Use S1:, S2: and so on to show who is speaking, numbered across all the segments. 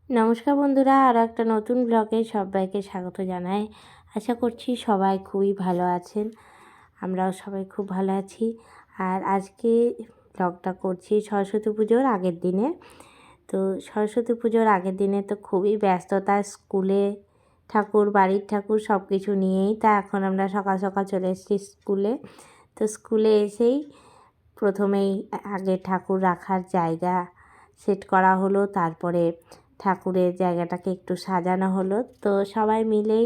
S1: নমস্কার বন্ধুরা, আরও একটা নতুন ব্লগে সবাইকে স্বাগত জানাই। আশা করছি সবাই খুবই ভালো আছেন, আমরাও সবাই খুব ভালো আছি। আর আজকে ব্লগটা করছি সরস্বতী পুজোর আগের দিনে। তো সরস্বতী পুজোর আগের দিনে তো খুবই ব্যস্ততা, স্কুলে ঠাকুর, বাড়ির ঠাকুর সব কিছু নিয়েই। তা এখন আমরা সকাল সকাল চলে এসেছি স্কুলে। তো স্কুলে এসেই প্রথমেই আগে ঠাকুর রাখার জায়গা সেট করা হলো, তারপরে ঠাকুরের জায়গাটাকে একটু সাজানো হলো। তো সবাই মিলেই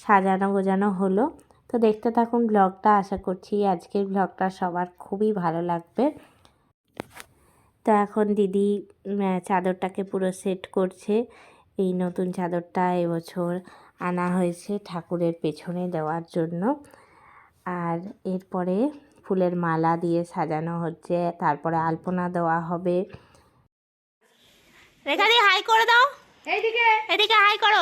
S1: সাজানো গোজানো হলো। তো দেখতে থাকুন ব্লগটা, আশা করছি আজকের ব্লগটা সবার খুবই ভালো লাগবে। তো এখন দিদি চাদরটাকে পুরো সেট করছে। এই নতুন চাদরটা এবছর আনা হয়েছে ঠাকুরের পেছনে দেওয়ার জন্য। আর এরপরে ফুলের মালা দিয়ে সাজানো হচ্ছে, তারপরে আলপনা দেওয়া হবে। রেখা দি হাই করে দাও, এইদিকে এদিকে হাই করো।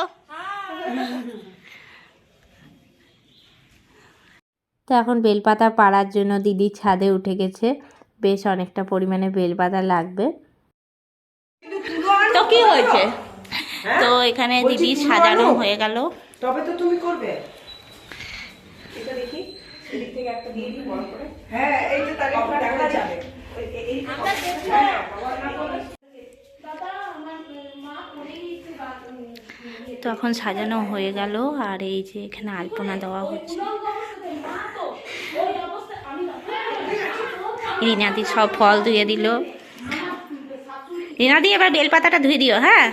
S1: তো এখন বেলপাতা পাড়ার জন্য দিদি ছাদে উঠে গেছে। বেশ অনেকটা পরিমাণে বেলপাতা লাগবে। তো কি হয়েছে, তো এখানে দিদি সাজানো হয়ে গেল।
S2: তবে তো তুমি করবে। এটা দেখি এদিক থেকে একটা দিয়ে দিই বড় করে। হ্যাঁ এই যে তাহলে একটু দেখা যাবে। এই আমরা দেখো দাদা আমার মা পড়েই একটু
S1: তো এখন সাজানো হয়ে গেল। আর এই যে এখানে আলপনা দেওয়া হচ্ছে। রিনাদি সব ফল ধুয়ে দিল। রিনাদি এবার বেলপাতাটা ধুয়ে দিও, হ্যাঁ।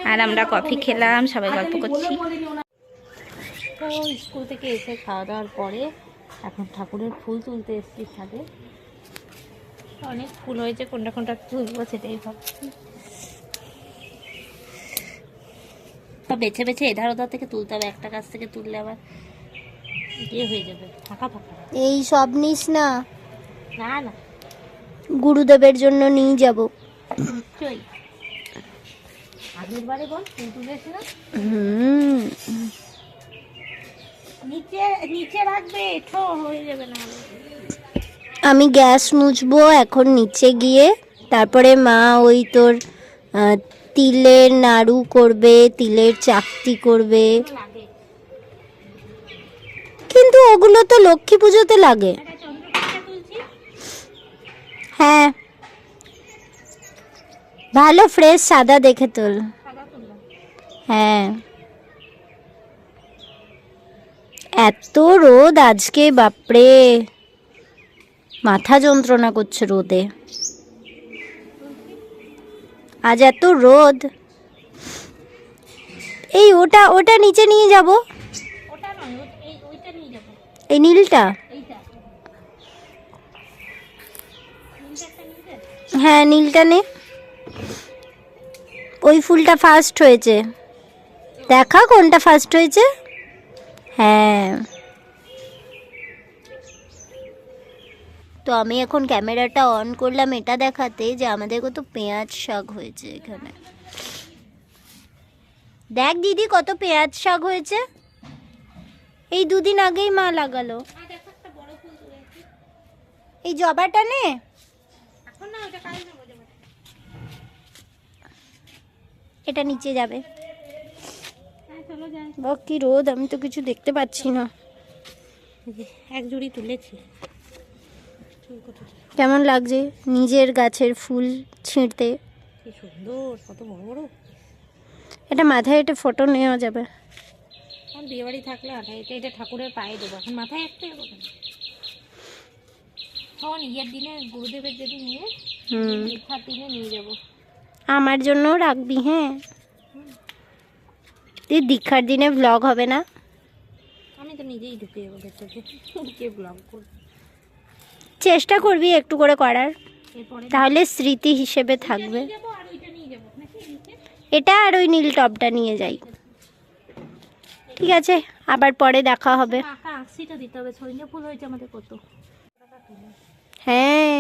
S1: আর আমরা কফি খেলাম, সবাই গল্প করছি। তো স্কুল থেকে এসে খাওয়া দাওয়ার পরে এখন ঠাকুরের ফুল তুলতে এসেছি ছাদে। অনেক ফুল হয়েছে, কোনটা কোনটা তুলবো সেটাই ভাবছি। তা বেছে বেছে এধার ওধার থেকে তুলতে হবে, একটা গাছ থেকে তুললে আবার ইয়ে হয়ে যাবে, ফাঁকা ফাঁকা।
S3: এই সব নিস না,
S1: না না,
S3: গুরুদেবের জন্য নিয়ে যাব।
S1: চই আগের বারে বল ফুল তুলেছিলাম। নিচে নিচে রাখবে, ঠো হয়ে যাবে না।
S3: আমি গ্যাস মুছবো এখন নিচে গিয়ে, তারপরে মা ওই তোর তিলের নাড়ু করবে, তিলের চাকতি করবে। কিন্তু ওগুলো তো লক্ষ্মী পুজোতে লাগে। হ্যাঁ, ভালো ফ্রেশ সাদা দেখে তোল। হ্যাঁ, এত রোদ আজকে, বাপরে মাথা যন্ত্রণা করছে রোদে। আজ এত রোদ। এই ওটা ওটা নিচে নিয়ে যাব, এই নীলটা। হ্যাঁ নীলটা নে, ওই ফুলটা ফার্স্ট হয়েছে, দেখা কোনটা ফার্স্ট হয়েছে। হ্যাঁ, তো আমি এখন ক্যামেরাটা অন করলাম এটা দেখাতে যে আমাদের কত পেঁয়াজ শাক হয়েছে এখানে। দেখ দিদি কত পেঁয়াজ শাক হয়েছে, এই দুদিন আগেই মা লাগালো। এই জবাটা নে, এটা নিচে যাবে। কি রোদ, আমি তো কিছু দেখতে পাচ্ছি না।
S1: এক জুড়ি তুলেছি।
S3: কেমন লাগছে নিজের গাছের ফুল ছিঁড়তে?
S1: কি সুন্দর, কত বড় বড়।
S3: এটা মাথায় এটা ফটো নেওয়া যাবে।
S1: এখন বিয়ে বাড়ি থাকলে এটা এটা ঠাকুরের পায়ে দেবো, এখন মাথায় একটা যাবো কেন। তখন ইয়ের দিনে গুরুদেবের যদি নিয়ে দীক্ষার দিনে নিয়ে যাবো।
S3: আমার জন্য রাখবি, হ্যাঁ। তুই দীক্ষার দিনে ব্লগ হবে না?
S1: আমি তো নিজেই ঢুকে যাবো ভেতরে, কে ব্লগ করবো।
S3: চেষ্টা করবি একটু করে করার, তাহলে স্মৃতি হিসেবে থাকবে। এটা আর ওই নীল টপটা নিয়ে যাই। ঠিক আছে, আবার পরে দেখা হবে।
S1: আঁকশিটা দিতে হবে, সজনে ফুল হয়েছে আমাদের কত।
S3: হ্যাঁ,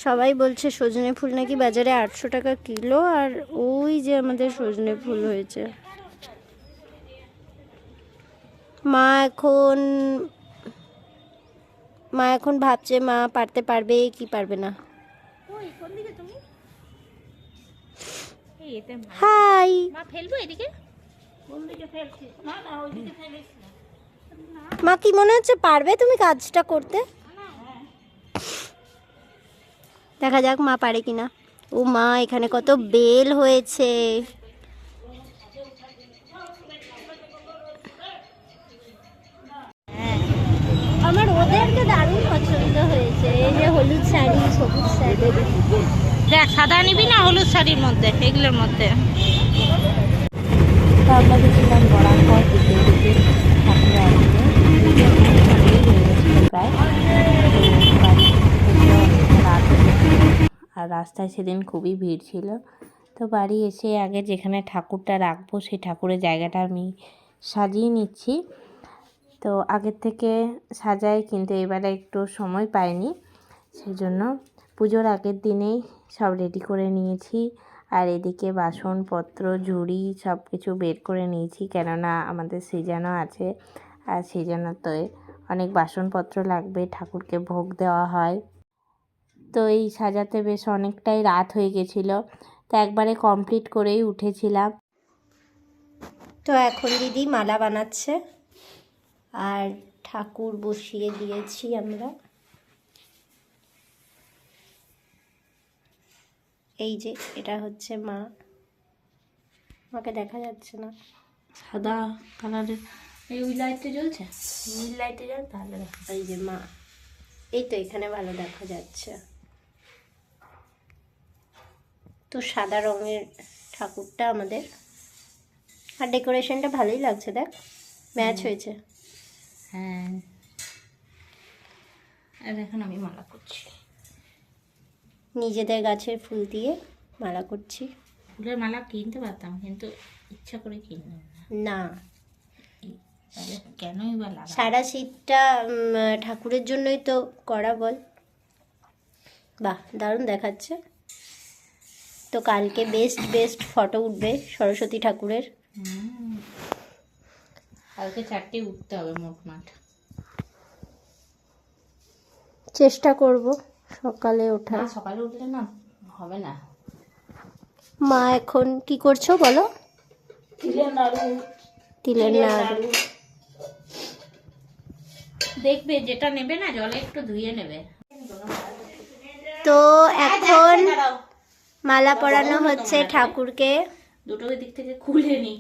S3: সবাই বলছে সজনে ফুল নাকি বাজারে 800 টাকা কিলো, আর ওই যে আমাদের সজনে ফুল হয়েছে। মা এখন ভাবছে মা পারতে পারবে কি পারবে না। হাই।
S1: মা ফেলবো এদিকে?
S3: মা কি মনে হচ্ছে পারবে তুমি কাজটা করতে? দেখা যাক মা পারে কিনা। ও মা, এখানে কত বেল হয়েছে। আমার ওদেরকে দারুণ পছন্দ হয়েছে, এই যে হলুদ শাড়ি, সবুজ শাড়ি।
S1: দেখ সাদা নিবি না হলুদ শাড়ির মধ্যে, এগুলোর মধ্যে।
S3: তো আমরা গেছিলাম বরাকর দিকে দিকে ঠাকুর আসবে প্রায়। রাত আর রাস্তায় সেদিন খুবই ভিড় ছিল। তো বাড়ি এসে আগে যেখানে ঠাকুরটা রাখবো সেই ঠাকুরের জায়গাটা আমি সাজিয়ে নিচ্ছি। তো আগের থেকে সাজাই, কিন্তু এবারে একটু সময় পাইনি, সেই জন্য পুজোর আগের দিনেই সব রেডি করে নিয়েছি। আর এদিকে বাসনপত্র ঝুড়ি সব কিছু বের করে নিয়েছি, কেননা আমাদের সিজনও আছে। আর সিজনতে অনেক বাসনপত্র লাগবে, ঠাকুরকে ভোগ দেওয়া হয়। তো এই সাজাতে বেশ অনেকটাই রাত হয়ে গেছিলো, তো একবারে কমপ্লিট করেই উঠেছিলাম। তো এখন দিদি মালা বানাচ্ছে আর ঠাকুর বসিয়ে দিয়েছি আমরা। এই যে এটা হচ্ছে মা, মাকে দেখা যাচ্ছে না,
S1: সাদা কালারের এই ওই লাইটটা জ্বলছে, নীল লাইটে জ্বল তাহলে দেখা।
S3: এই যে মা, এই তো এখানে ভালো দেখা যাচ্ছে। তো সাদা রঙের ঠাকুরটা আমাদের, আর ডেকোরেশনটা ভালোই লাগছে, দেখ ম্যাচ হয়েছে।
S1: হ্যাঁ, আর এখন আমি মালা করছি,
S3: নিজেদের গাছের ফুল দিয়ে মালা করছি।
S1: ফুলের মালা কিনতে পারতাম, কিন্তু ইচ্ছা করে কিনলাম
S3: না,
S1: তাহলে কেনই বা লাগা।
S3: সারা শীতটা ঠাকুরের জন্যই তো করা, বল। বাহ, দারুণ দেখাচ্ছে। তো কালকে বেস্ট ফটো উঠবে সরস্বতী ঠাকুরের।
S1: কালকে 4টে উঠতে হবে মোট মাঠ।
S3: চেষ্টা করব সকালে ওঠা।
S1: সকালে উঠলে না হবে না।
S3: মা এখন কি করছো বলো?
S1: তিলের নাড়ু। দেখবে যেটা নেবে না জলে একটু ধুয়ে নেবে।
S3: তো এখন মালা পরানো হচ্ছে ঠাকুরকে।
S1: দুটো দিক থেকে খুলে নি,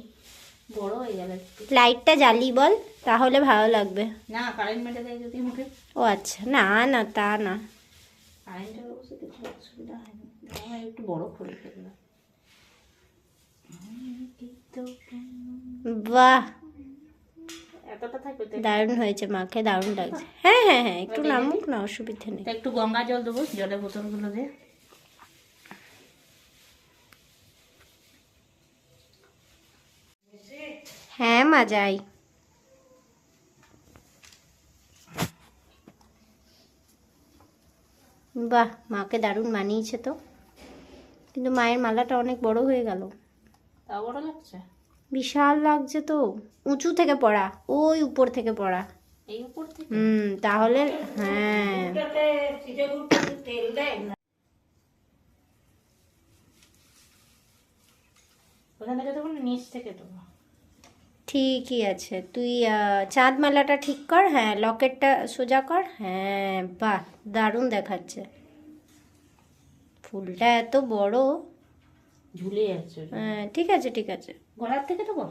S1: বড় হয়ে গেল।
S3: লাইটটা জ্বালি বল, তাহলে ভালো লাগবে।
S1: না কারেন্ট মেটে দেয় যদি মুখে।
S3: ও আচ্ছা, না না তা না,
S1: কারেন্টের অবস্থা কিছু অসুবিধা হয়নি, একটু বড় করে ফেললাম।
S3: বাহ,
S1: এতটা থাকবে তো।
S3: দারুণ হয়েছে, মাকে দারুণ লাগছে। হ্যাঁ হ্যাঁ হ্যাঁ, একটু নামুক না, অসুবিধা নেই।
S1: একটু গঙ্গা জল দেবো, জলের বোতলগুলো দিয়ে।
S3: হ্যাঁ মা, যাই। বাহ, মাকে দারুণ মানিয়েছে তো, কিন্তু মায়ের মালাটা অনেক বড় হয়ে গেল।
S1: তা বড় লাগছে,
S3: বিশাল লাগছে তো, উঁচু থেকে পড়া, ওই উপর থেকে পড়া।
S1: এই উপর থেকে।
S3: তাহলে হ্যাঁ,
S2: তেল দেয় না।
S1: ওখান থেকে দেবো না নিচ থেকে দেবো?
S3: ঠিকই আছে। তুই চাঁদ মালাটা ঠিক কর, হ্যাঁ লকেটটা সোজা কর। হ্যাঁ বাহ, দারুণ দেখাচ্ছে। ফুলটা এত বড়,
S1: ঝুলে যাচ্ছে।
S3: হ্যাঁ ঠিক আছে ঠিক আছে।
S1: গলার থেকে দেবো?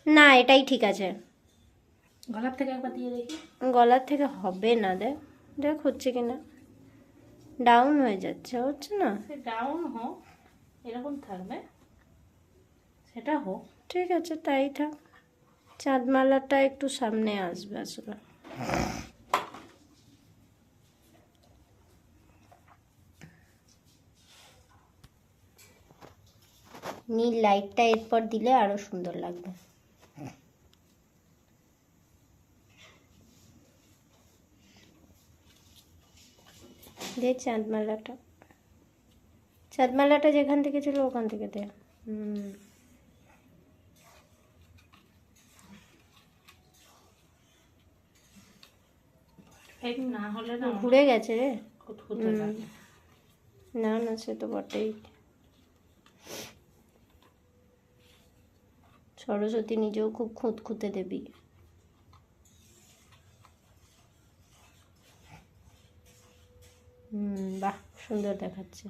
S3: না, এটাই ঠিক আছে।
S1: গলার থেকে একবার দিয়ে দেখি।
S3: গলার থেকে হবে না, দেখ দেখ হচ্ছে কিনা। ডাউন হয়ে যাচ্ছে, হচ্ছে না।
S1: ডাউন হোক, এরকম থাকবে, সেটা হোক।
S3: ঠিক আছে, তাই থাক। চাঁদমালাটা একটু সামনে আসবে আসলে। নীল লাইটটা এরপর দিলে আরো সুন্দর লাগবে। দে চাঁদমালাটা যেখান থেকে ছিল ওখান থেকে দে।
S1: না হলে না
S3: ঘুরে গেছে রে।
S1: খুঁতখুঁতে লাগে।
S3: না না, সে তো বটেই।
S1: সরস্বতী নিজেও খুব খুঁতখুঁতে দেবী। বাহ, সুন্দর দেখাচ্ছে।